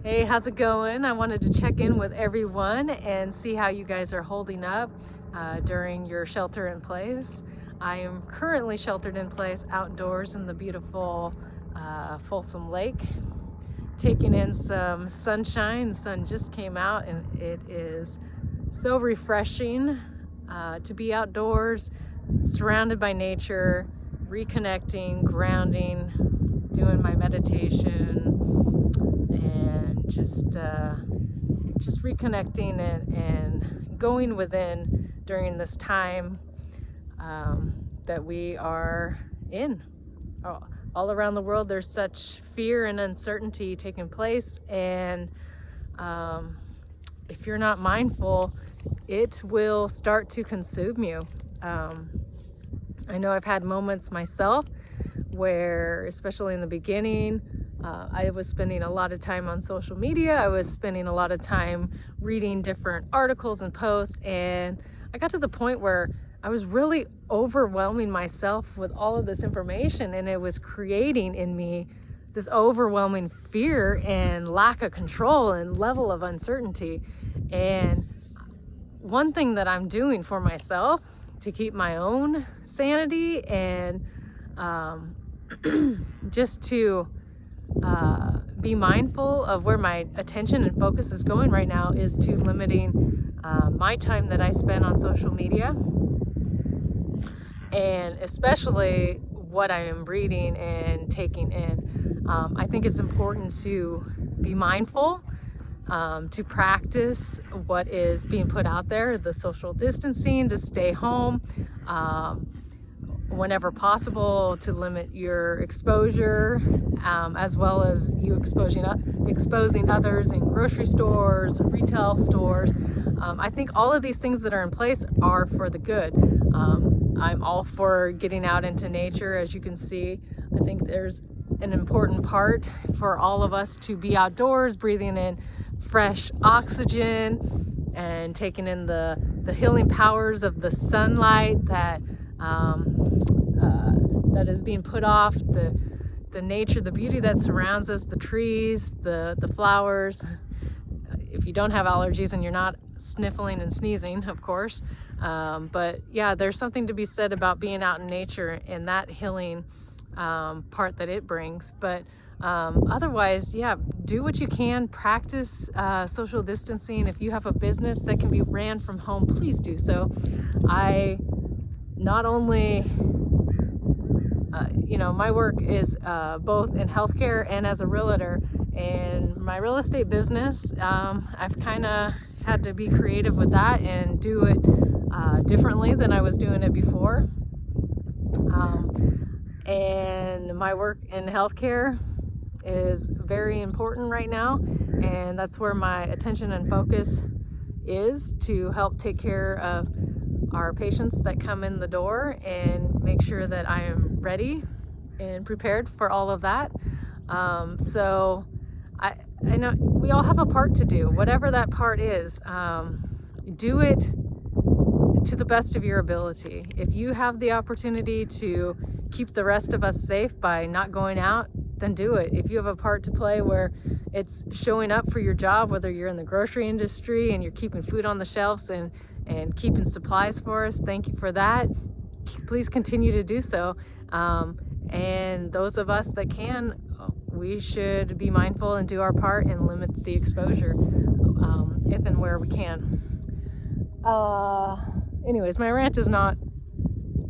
Hey, how's it going? I wanted to check in with everyone and see how you guys are holding up during your shelter in place. I am currently sheltered in place outdoors in the beautiful Folsom Lake, taking in some sunshine. The sun just came out and it is so refreshing to be outdoors, surrounded by nature, reconnecting, grounding, doing my meditation, and just reconnecting and going within during this time that we are in. All around the world, there's such fear and uncertainty taking place, and if you're not mindful, it will start to consume you. I know I've had moments myself where, especially in the beginning, I was spending a lot of time on social media. I was spending a lot of time reading different articles and posts, and I got to the point where I was really overwhelming myself with all of this information, and it was creating in me this overwhelming fear and lack of control and level of uncertainty. And one thing that I'm doing for myself to keep my own sanity and just to be mindful of where my attention and focus is going right now is to limiting my time that I spend on social media, and especially what I am reading and taking in. I think it's important to be mindful, to practice what is being put out there, the social distancing, to stay home, whenever possible, to limit your exposure, as well as you exposing others in grocery stores, retail stores. I think all of these things that are in place are for the good. I'm all for getting out into nature. As you can see, I think there's an important part for all of us to be outdoors, breathing in fresh oxygen and taking in the healing powers of the sunlight that is being put off, the nature, the beauty that surrounds us, the trees, the flowers. If you don't have allergies and you're not sniffling and sneezing, of course. But yeah, there's something to be said about being out in nature and that healing part that it brings. But otherwise, yeah, do what you can. Practice social distancing. If you have a business that can be ran from home, please do so. I not only my work is both in healthcare and as a realtor, and my real estate business, I've kind of had to be creative with that and do it differently than I was doing it before. And my work in healthcare is very important right now, and that's where my attention and focus is, to help take care of our patients that come in the door and make sure that I am ready and prepared for all of that. So I know we all have a part to do, whatever that part is. Do it to the best of your ability. If you have the opportunity to keep the rest of us safe by not going out, then do it. If you have a part to play where it's showing up for your job, whether you're in the grocery industry and you're keeping food on the shelves and keeping supplies for us, thank you for that. Please continue to do so. And those of us that can, we should be mindful and do our part and limit the exposure if and where we can. Anyways, my rant is not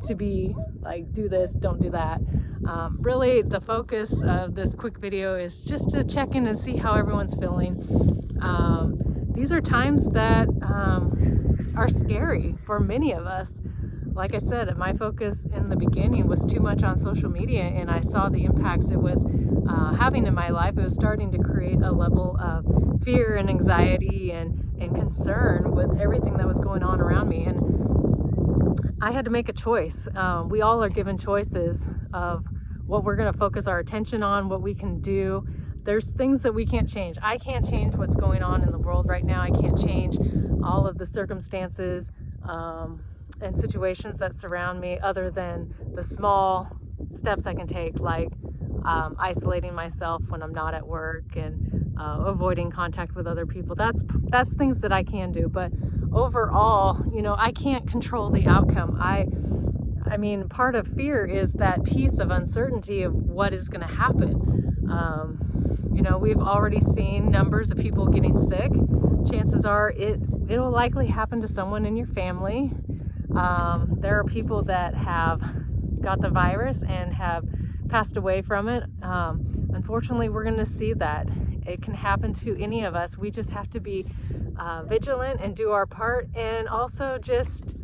to be like, do this, don't do that. Really, the focus of this quick video is just to check in and see how everyone's feeling. These are times that are scary for many of us. Like I said, my focus in the beginning was too much on social media, and I saw the impacts it was having in my life. It was starting to create a level of fear and anxiety and concern with everything that was going on around me. And I had to make a choice. We all are given choices of what we're going to focus our attention on, what we can do. There's things that we can't change. I can't change what's going on in the world right now. I can't change all of the circumstances and situations that surround me, other than the small steps I can take, like isolating myself when I'm not at work, and avoiding contact with other people. That's things that I can do. But overall, I can't control the outcome. I mean, part of fear is that piece of uncertainty of what is going to happen. We've already seen numbers of people getting sick. Chances are it'll likely happen to someone in your family. There are people that have got the virus and have passed away from it. Unfortunately, we're going to see that. It can happen to any of us. We just have to be vigilant and do our part, and also just,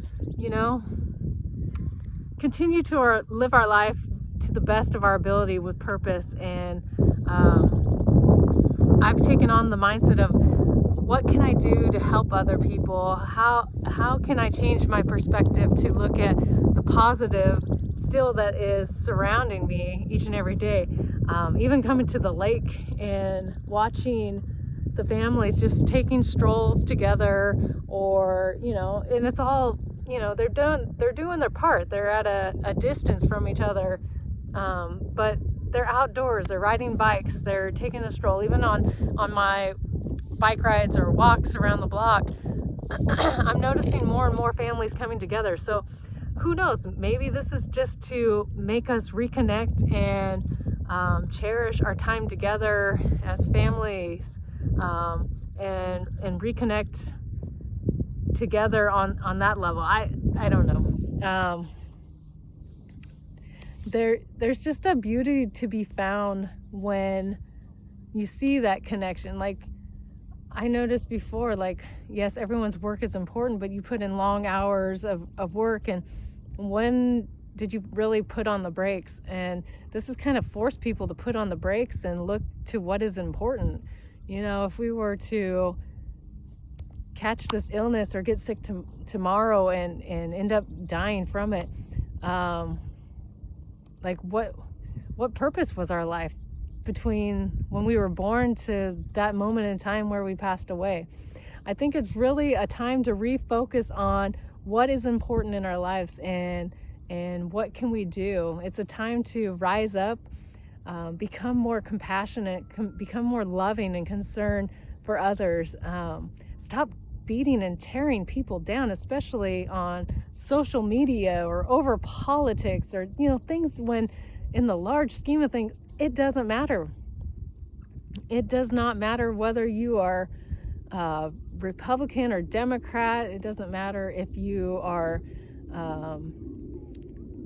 continue to live our life to the best of our ability with purpose. And I've taken on the mindset of, what can I do to help other people? How can I change my perspective to look at the positive still that is surrounding me each and every day? Even coming to the lake and watching the families just taking strolls together, or and it's all, they're doing their part. They're at a distance from each other, but they're outdoors. They're riding bikes. They're taking a stroll. Even on my bike rides or walks around the block, I'm noticing more and more families coming together. So who knows, maybe this is just to make us reconnect and cherish our time together as families, and reconnect together on that level. I don't know. There's just a beauty to be found when you see that connection. Like, I noticed before, like, yes, everyone's work is important, but you put in long hours of work, and when did you really put on the brakes? And this has kind of forced people to put on the brakes and look to what is important. If we were to catch this illness or get sick tomorrow and end up dying from it, like what purpose was our life between when we were born to that moment in time where we passed away? I think it's really a time to refocus on what is important in our lives, and what can we do. It's a time to rise up, become more compassionate, become more loving and concerned for others. Stop beating and tearing people down, especially on social media or over politics, or things, when in the large scheme of things, it doesn't matter. It does not matter whether you are Republican or Democrat. It doesn't matter if you are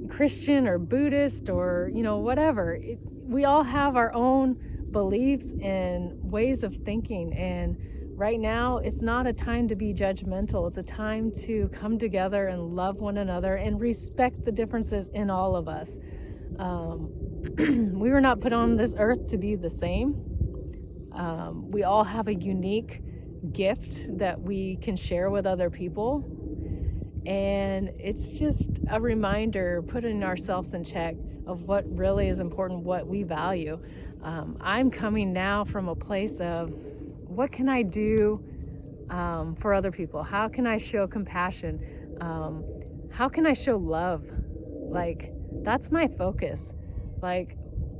Christian or Buddhist or whatever. We all have our own beliefs and ways of thinking, and right now it's not a time to be judgmental. It's a time to come together and love one another and respect the differences in all of us. We were not put on this earth to be the same. We all have a unique gift that we can share with other people, and it's just a reminder, putting ourselves in check of what really is important, what we value. I'm coming now from a place of, what can I do for other people? How can I show compassion? How can I show love? Like, that's my focus. Like,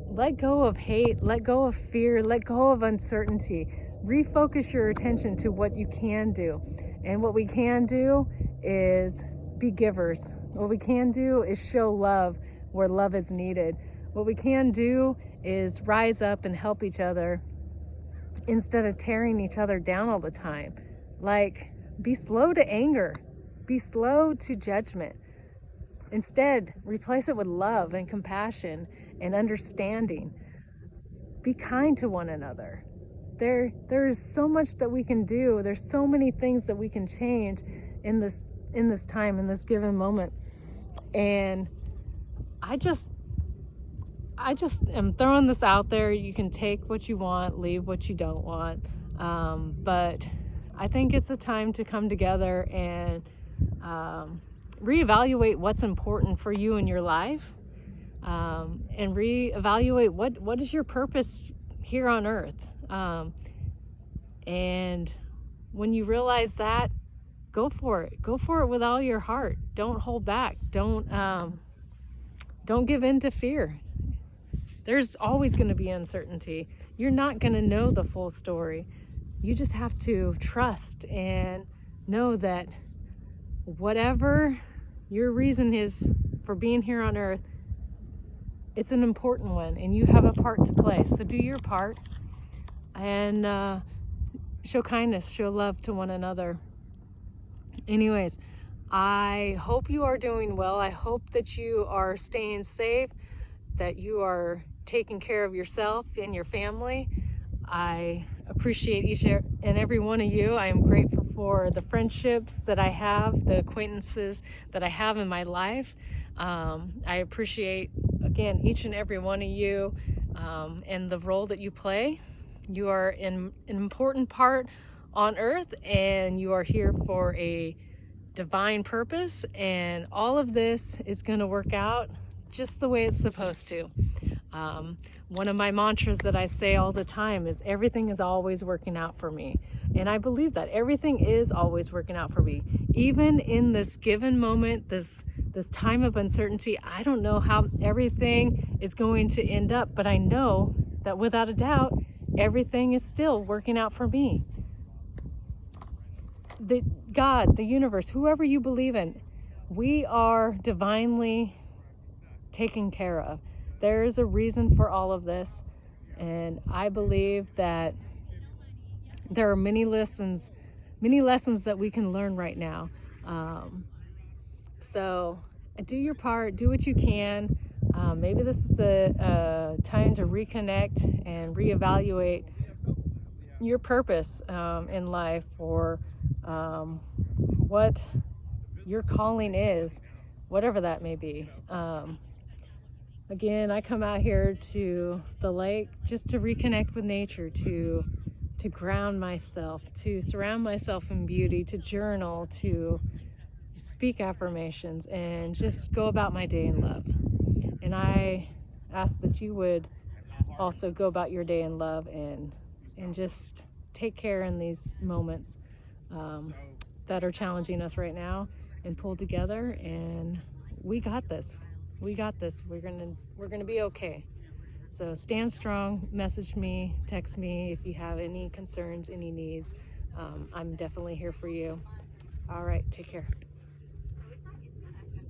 let go of hate, let go of fear, let go of uncertainty. Refocus your attention to what you can do. And what we can do is be givers. What we can do is show love where love is needed. What we can do is rise up and help each other instead of tearing each other down all the time. Like, be slow to anger, be slow to judgment. Instead, replace it with love and compassion and understanding. Be kind to one another. There is so much that we can do. There's so many things that we can change in this time, in this given moment. And I just am throwing this out there. You can take what you want, leave what you don't want. But I think it's a time to come together and reevaluate what's important for you in your life, and reevaluate what is your purpose here on earth. And when you realize that, go for it. Go for it with all your heart. Don't hold back. Don't give in to fear. There's always going to be uncertainty. You're not going to know the full story. You just have to trust and know that whatever your reason is for being here on earth, it's an important one, and you have a part to play. So do your part and show kindness, show love to one another. Anyways, I hope you are doing well. I hope that you are staying safe, that you are taking care of yourself and your family. I appreciate each and every one of you. I am grateful for the friendships that I have, the acquaintances that I have in my life. I appreciate, again, each and every one of you and the role that you play. You are an important part on earth, and you are here for a divine purpose, and all of this is going to work out just the way it's supposed to. One of my mantras that I say all the time is everything is always working out for me. And I believe that everything is always working out for me. Even in this given moment, this time of uncertainty, I don't know how everything is going to end up, but I know that without a doubt, everything is still working out for me. The God, the universe, whoever you believe in, we are divinely taken care of. There is a reason for all of this, and I believe that there are many lessons that we can learn right now. So do your part, do what you can. Maybe this is a time to reconnect and reevaluate your purpose in life, or what your calling is, whatever that may be. Again, I come out here to the lake just to reconnect with nature, to ground myself, to surround myself in beauty, to journal, to speak affirmations, and just go about my day in love. And I ask that you would also go about your day in love and just take care in these moments that are challenging us right now, and pull together, and we got this. We got this. We're gonna be okay. So stand strong, message me, text me if you have any concerns, any needs. I'm definitely here for you. All right, take care.